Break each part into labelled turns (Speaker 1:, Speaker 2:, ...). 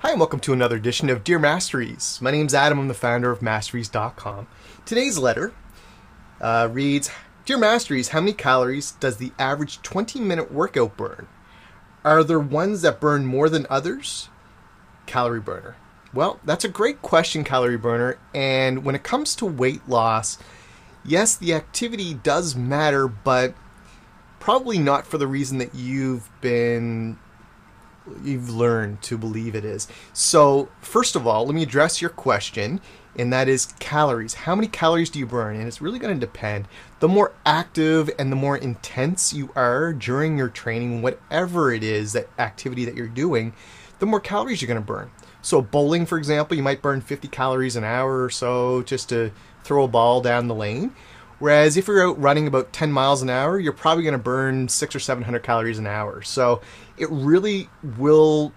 Speaker 1: Hi and welcome to another edition of Dear Masteries. My name's Adam, I'm the founder of Masteries.com. Today's letter reads, Dear Masteries, how many calories does the average 20-minute workout burn? Are there ones that burn more than others? Calorie burner. Well, that's a great question, calorie burner, and when it comes to weight loss, yes, the activity does matter, but probably not for the reason that you've learned to believe it is. So first of all, let me address your question, and that is calories. How many calories do you burn? And it's really going to depend. The more active and the more intense you are during your training, whatever it is, that activity that you're doing, the more calories you're going to burn. So bowling, for example, you might burn 50 calories an hour or so just to throw a ball down the lane. Whereas if you're out running about 10 miles an hour, you're probably going to burn 600 or 700 calories an hour. So it really will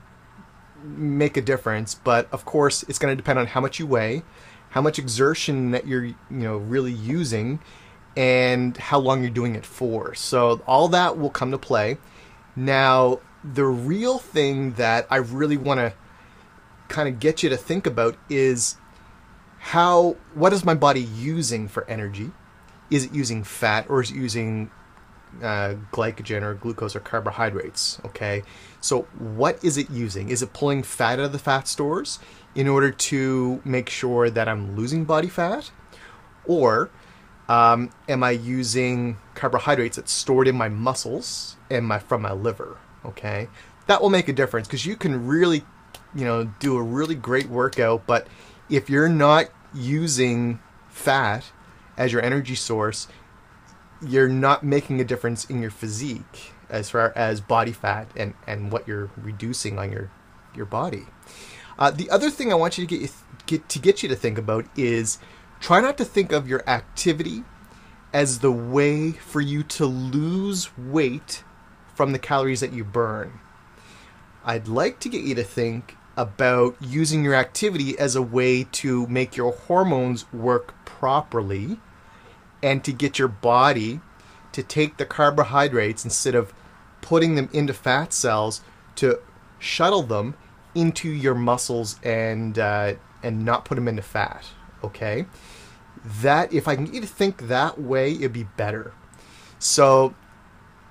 Speaker 1: make a difference. But of course, it's going to depend on how much you weigh, how much exertion that you're really using, and how long you're doing it for. So all that will come to play. Now, the real thing that I really want to kind of get you to think about is what is my body using for energy? Is it using fat, or is it using glycogen or glucose or carbohydrates? Okay, so what is it using? Is it pulling fat out of the fat stores in order to make sure that I'm losing body fat? Or am I using carbohydrates that's stored in my muscles and from my liver? Okay, that will make a difference, because you can really do a really great workout, but if you're not using fat as your energy source, you're not making a difference in your physique as far as body fat and what you're reducing on your body. The other thing I want you to get you to think about is try not to think of your activity as the way for you to lose weight from the calories that you burn. I'd like to get you to think about using your activity as a way to make your hormones work properly and to get your body to take the carbohydrates, instead of putting them into fat cells, to shuttle them into your muscles and not put them into fat. Okay, that if I can get you to think that way, it'd be better. So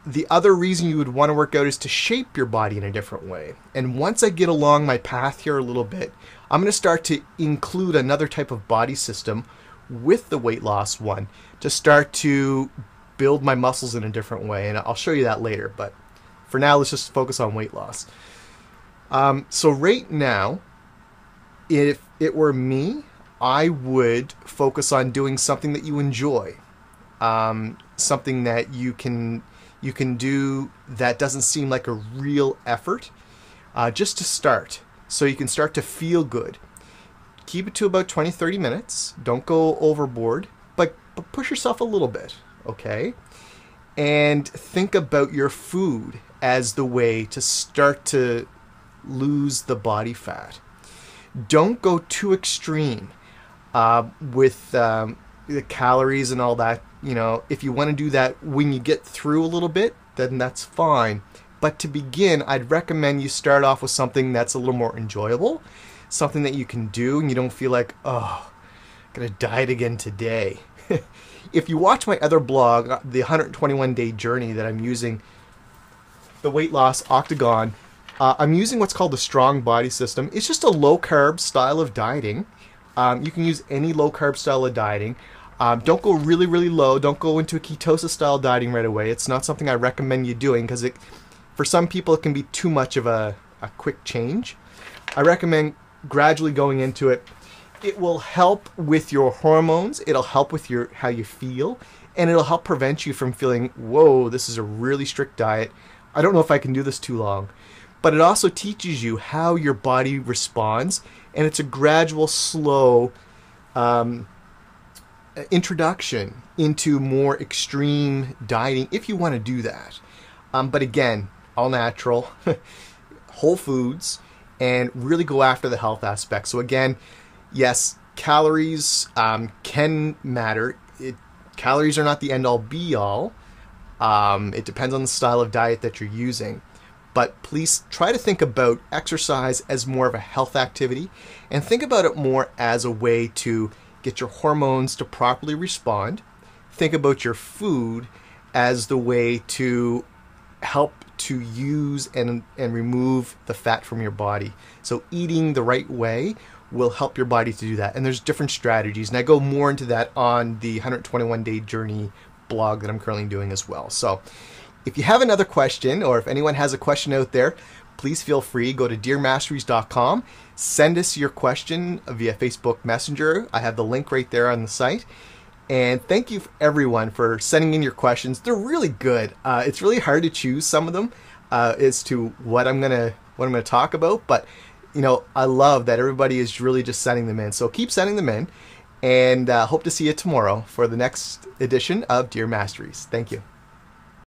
Speaker 1: the other reason you would want to work out is to shape your body in a different way. And once I get along my path here a little bit, I'm going to start to include another type of body system with the weight loss one to start to build my muscles in a different way. And I'll show you that later. But for now, let's just focus on weight loss. So right now, if it were me, I would focus on doing something that you enjoy. Something that you can do that doesn't seem like a real effort, just to start, so you can start to feel good. Keep it to about 20-30 minutes. Don't go overboard, but push yourself a little bit, okay? And think about your food as the way to start to lose the body fat. Don't go too extreme with the calories and all that. If you want to do that when you get through a little bit, then that's fine. But to begin, I'd recommend you start off with something that's a little more enjoyable, something that you can do and you don't feel like, oh, I'm gonna diet again today. If you watch my other blog, the 121-day journey that I'm using, the weight loss octagon, I'm using what's called the strong body system. It's just a low-carb style of dieting. You can use any low-carb style of dieting. Don't go really, really low. Don't go into a ketosis-style dieting right away. It's not something I recommend you doing, because for some people it can be too much of a quick change. I recommend gradually going into it. It will help with your hormones. It'll help with how you feel, and it'll help prevent you from feeling, whoa, this is a really strict diet. I don't know if I can do this too long. But it also teaches you how your body responds, and it's a gradual, slow introduction into more extreme dieting if you want to do that. But again, all natural, whole foods, and really go after the health aspect. So again, yes, calories can matter. Calories are not the end-all be-all. It depends on the style of diet that you're using. But please try to think about exercise as more of a health activity, and think about it more as a way to get your hormones to properly respond. Think about your food as the way to help to use and remove the fat from your body. So eating the right way will help your body to do that. And there's different strategies. And I go more into that on the 121 Day Journey blog that I'm currently doing as well. So if you have another question, or if anyone has a question out there, please feel free. Go to dearmasteries.com. Send us your question via Facebook Messenger. I have the link right there on the site. And thank you everyone for sending in your questions. They're really good. It's really hard to choose some of them as to what I'm gonna talk about. But I love that everybody is really just sending them in. So keep sending them in, and hope to see you tomorrow for the next edition of Dear Masteries. Thank you.